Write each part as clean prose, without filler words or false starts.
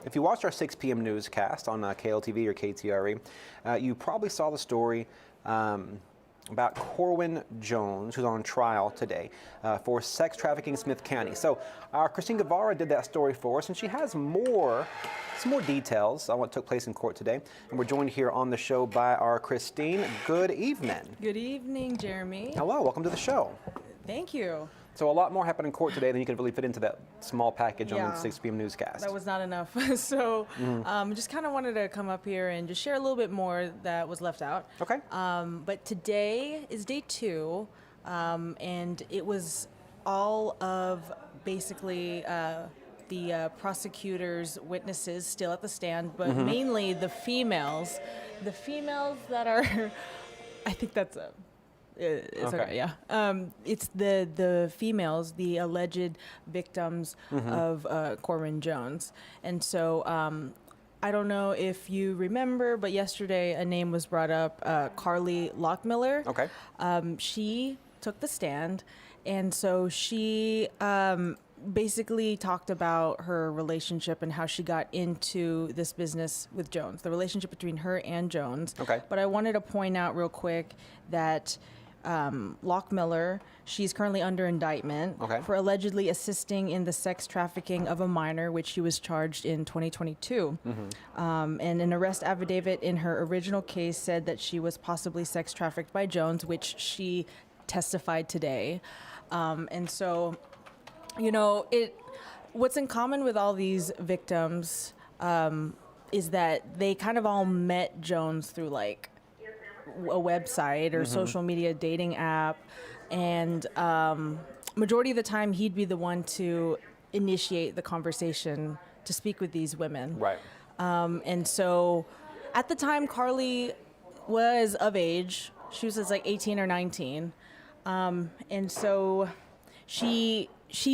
If you watched our 6 p.m. newscast on KLTV or KTRE, you probably saw the story about Korwin Jones, who's on trial today for sex trafficking in Smith County. So our Kristine Guevara did that story for us, and she has some more details on what took place in court today. And we're joined here on the show by our Kristine. Good evening. Good evening, Jeremy. Hello, welcome to the show. Thank you. So a lot more happened in court today than you could really fit into that small package on the 6 p.m. newscast. That was not enough. So just kind of wanted to come up here and just share a little bit more that was left out. Okay. But today is day 2, and it was all of basically the prosecutors' witnesses still at the stand, but mainly the females. The females that are, I think that's a... It's okay, yeah. It's the females, the alleged victims of Korwin Jones. And so I don't know if you remember, but yesterday a name was brought up, Carly Lockmiller. Okay. She took the stand, and so she basically talked about her relationship and how she got into this business with Jones, the relationship between her and Jones. Okay. But I wanted to point out real quick that Lockmiller, she's currently under indictment for allegedly assisting in the sex trafficking of a minor, which she was charged in 2022. And an arrest affidavit in her original case said that she was possibly sex trafficked by Jones, which she testified today. And so, you know, what's in common with all these victims is that they kind of all met Jones through like a website or social media dating app, and majority of the time he'd be the one to initiate the conversation to speak with these women. Right. And so at the time Carly was of age. She was like 18 or 19. And so she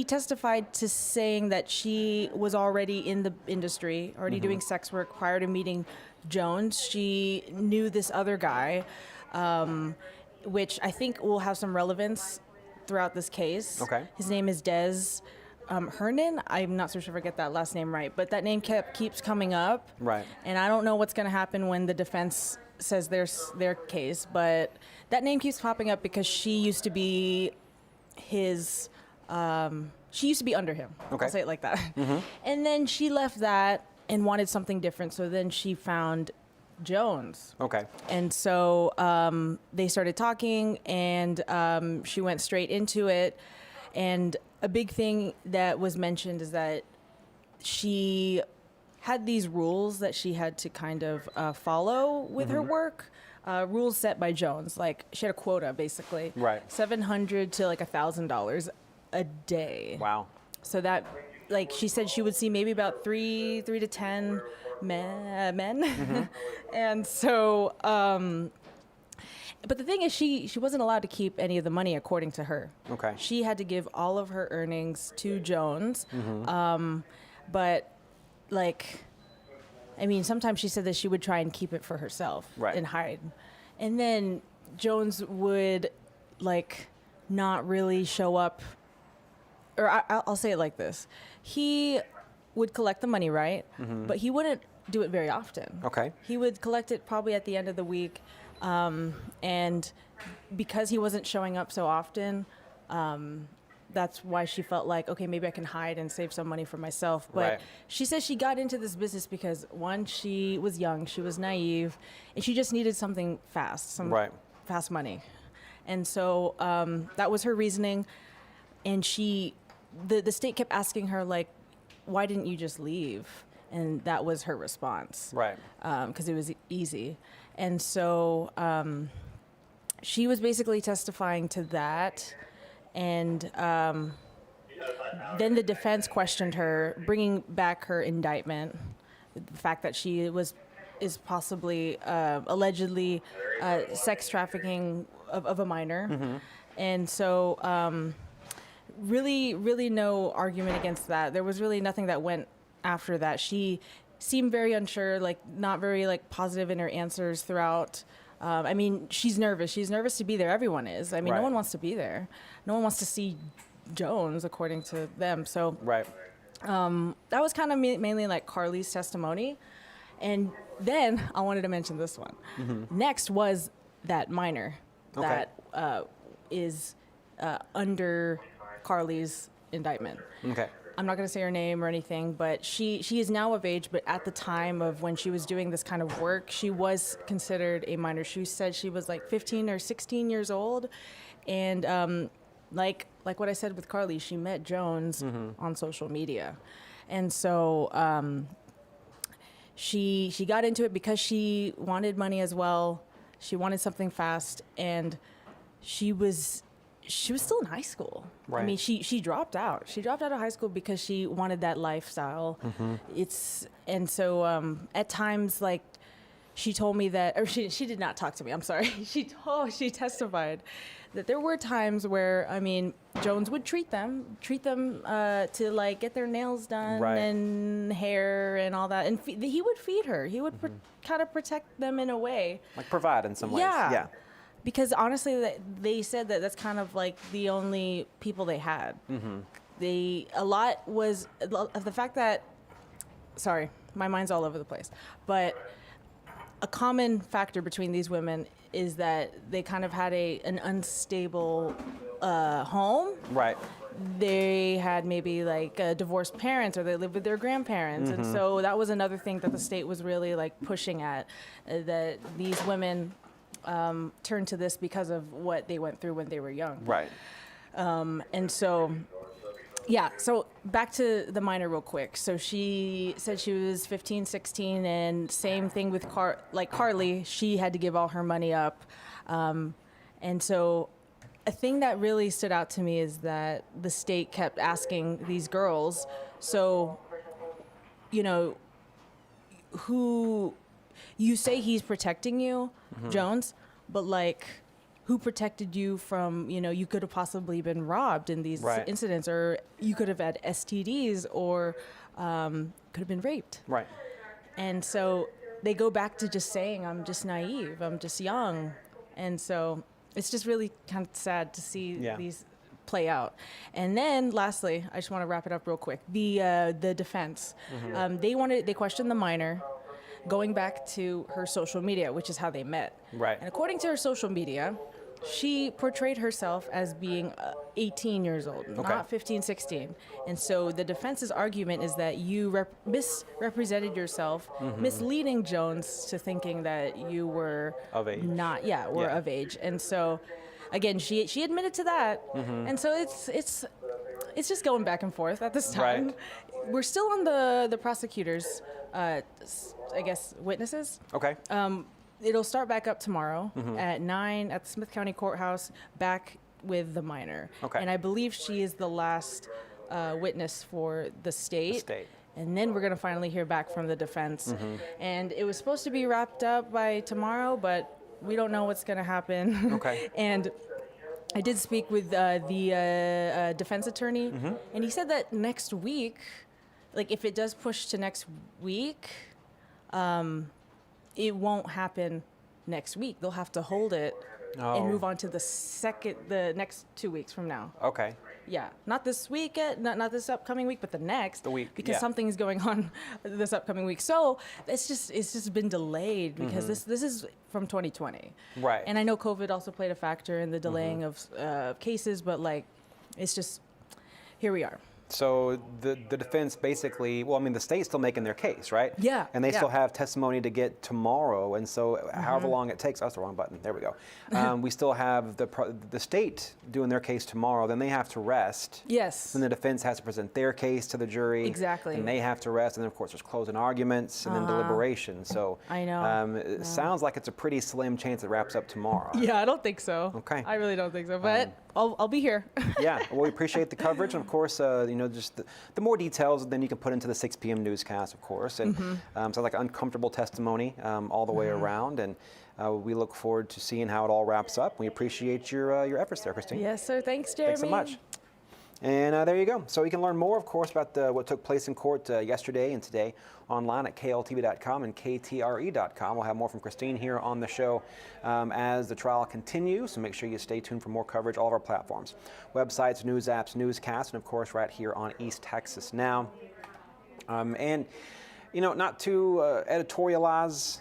testified to saying that she was already in the industry, already doing sex work prior to meeting Jones. She knew this other guy, which I think will have some relevance throughout this case. Okay. His name is Des Hernan. I'm not so sure if I get that last name right, but that name keeps coming up. Right. And I don't know what's going to happen when the defense says their case, but that name keeps popping up because she used to be his... she used to be under him. Okay. I'll say it like that. And then she left that and wanted something different. So then she found Jones. Okay. And so they started talking, and she went straight into it. And a big thing that was mentioned is that she had these rules that she had to kind of follow with her work. Rules set by Jones. Like, she had a quota, basically. Right. $700 to like $1,000 a day. Wow. So that, like, she said she would see maybe about 3 to 10 men. And so, but the thing is, she wasn't allowed to keep any of the money, according to her. Okay. She had to give all of her earnings to Jones. But, like, I mean, sometimes she said that she would try and keep it for herself and hide. And then Jones would, like, not really show up. Or I'll say it like this. He would collect the money, right? But he wouldn't do it very often. Okay. He would collect it probably at the end of the week. And because he wasn't showing up so often, that's why she felt like, okay, maybe I can hide and save some money for myself. But she says she got into this business because, one, she was young, she was naive, and she just needed something fast, fast money. And so that was her reasoning. And the state kept asking her, like, why didn't you just leave? And that was her response. Right. Because it was easy. And so she was basically testifying to that. And then the defense questioned her, bringing back her indictment, the fact that she is possibly allegedly sex trafficking of a minor. And so really no argument against that. There was really nothing that went after that. She seemed very unsure, like not very like positive in her answers throughout. I mean, she's nervous. She's nervous to be there. Everyone is. I mean, no one wants to be there. No one wants to see Jones, according to them. So That was kind of mainly like Carly's testimony. And then I wanted to mention this one. Next was that minor that is under Carly's indictment. Okay. I'm not going to say her name or anything, but she is now of age, but at the time of when she was doing this kind of work, she was considered a minor. She said she was like 15 or 16 years old. And like what I said with Carly, she met Jones on social media. And so she got into it because she wanted money as well. She wanted something fast, and she was still in high school. Right. I mean, she dropped out. She dropped out of high school because she wanted that lifestyle. And so at times, like, she told me that, or she did not talk to me. I'm sorry. She testified that there were times where, I mean, Jones would treat them to like get their nails done and hair and all that, and he would feed her. He would kind of protect them in a way, like provide in some ways. Yeah. Because honestly, they said that that's kind of like the only people they had. A lot was of the fact that, sorry, my mind's all over the place, but a common factor between these women is that they kind of had an unstable home. Right. They had maybe like divorced parents, or they lived with their grandparents. And so that was another thing that the state was really like pushing at, that these women turned to this because of what they went through when they were young. Right. And so, yeah, so back to the minor real quick. So she said she was 15, 16, and same thing with Carly, she had to give all her money up. And so a thing that really stood out to me is that the state kept asking these girls, so, you know, who, you say he's protecting you, Jones, but like, who protected you from, you know, you could have possibly been robbed in these incidents, or you could have had STDs, or could have been raped. Right. And so they go back to just saying, I'm just naive, I'm just young. And so it's just really kind of sad to see these play out. And then lastly, I just want to wrap it up real quick. The defense, they questioned the minor, going back to her social media, which is how they met. Right. And according to her social media, she portrayed herself as being 18 years old, not 15, 16. And so the defense's argument is that you misrepresented yourself, misleading Jones to thinking that you were of age. Of age. And so, again, she admitted to that. And so it's just going back and forth at this time. Right. We're still on the prosecutors, I guess, witnesses. Okay. It'll start back up tomorrow at 9 at the Smith County Courthouse, back with the minor. Okay. And I believe she is the last witness for the state. And then we're going to finally hear back from the defense. And it was supposed to be wrapped up by tomorrow, but we don't know what's going to happen. Okay. And I did speak with the defense attorney, and he said that next week, like if it does push to next week, it won't happen next week. They'll have to hold it and move on to the next 2 weeks from now. Okay. Yeah, not this week, not this upcoming week, but the next. The week, because something's going on this upcoming week. So it's just been delayed because this is from 2020. Right. And I know COVID also played a factor in the delaying of cases, but like, it's just, here we are. So the defense basically, well, I mean, the state's still making their case, right? Yeah. And they still have testimony to get tomorrow. And so however long it takes, that's the wrong button. There we go. We still have the state doing their case tomorrow. Then they have to rest. Yes. Then the defense has to present their case to the jury. Exactly. And they have to rest. And then, of course, there's closing arguments and then deliberation. So I know. It sounds like it's a pretty slim chance it wraps up tomorrow. Yeah, I don't think so. Okay. I really don't think so. But I'll be here. Yeah. Well, we appreciate the coverage. And, of course, just the more details then you can put into the 6 p.m. newscast, of course. And sounds like uncomfortable testimony all the way around. And we look forward to seeing how it all wraps up. We appreciate your efforts there, Kristine. Yes, sir. Thanks, Jeremy. Thanks so much. And there you go. So you can learn more, of course, about what took place in court yesterday and today online at KLTV.com and KTRE.com. We'll have more from Kristine here on the show as the trial continues. So make sure you stay tuned for more coverage, all of our platforms, websites, news apps, newscasts, and, of course, right here on East Texas Now. And, not to editorialize,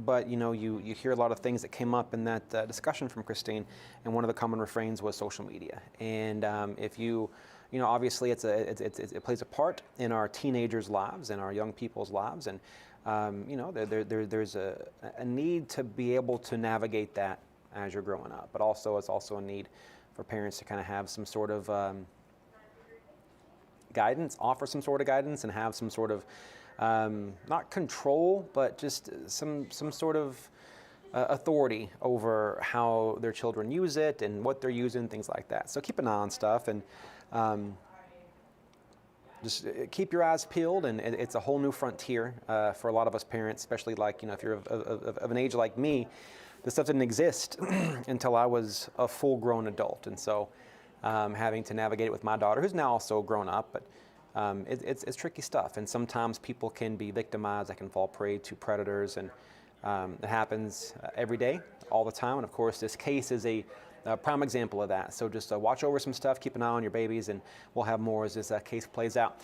but, you hear a lot of things that came up in that discussion from Kristine, and one of the common refrains was social media. And if obviously it plays a part in our teenagers' lives and our young people's lives, and there's a need to be able to navigate that as you're growing up, but also it's also a need for parents to kind of have some sort of guidance, offer some sort of guidance, and have some sort of not control, but just some sort of authority over how their children use it and what they're using, things like that. So keep an eye on stuff, and just keep your eyes peeled. And it's a whole new frontier for a lot of us parents, especially if you're of an age like me. This stuff didn't exist until I was a full-grown adult, and so having to navigate it with my daughter, who's now also grown up, but it's tricky stuff. And sometimes people can be victimized, they can fall prey to predators, and it happens every day, all the time. And of course, this case is a prime example of that. So just watch over some stuff, keep an eye on your babies, and we'll have more as this case plays out.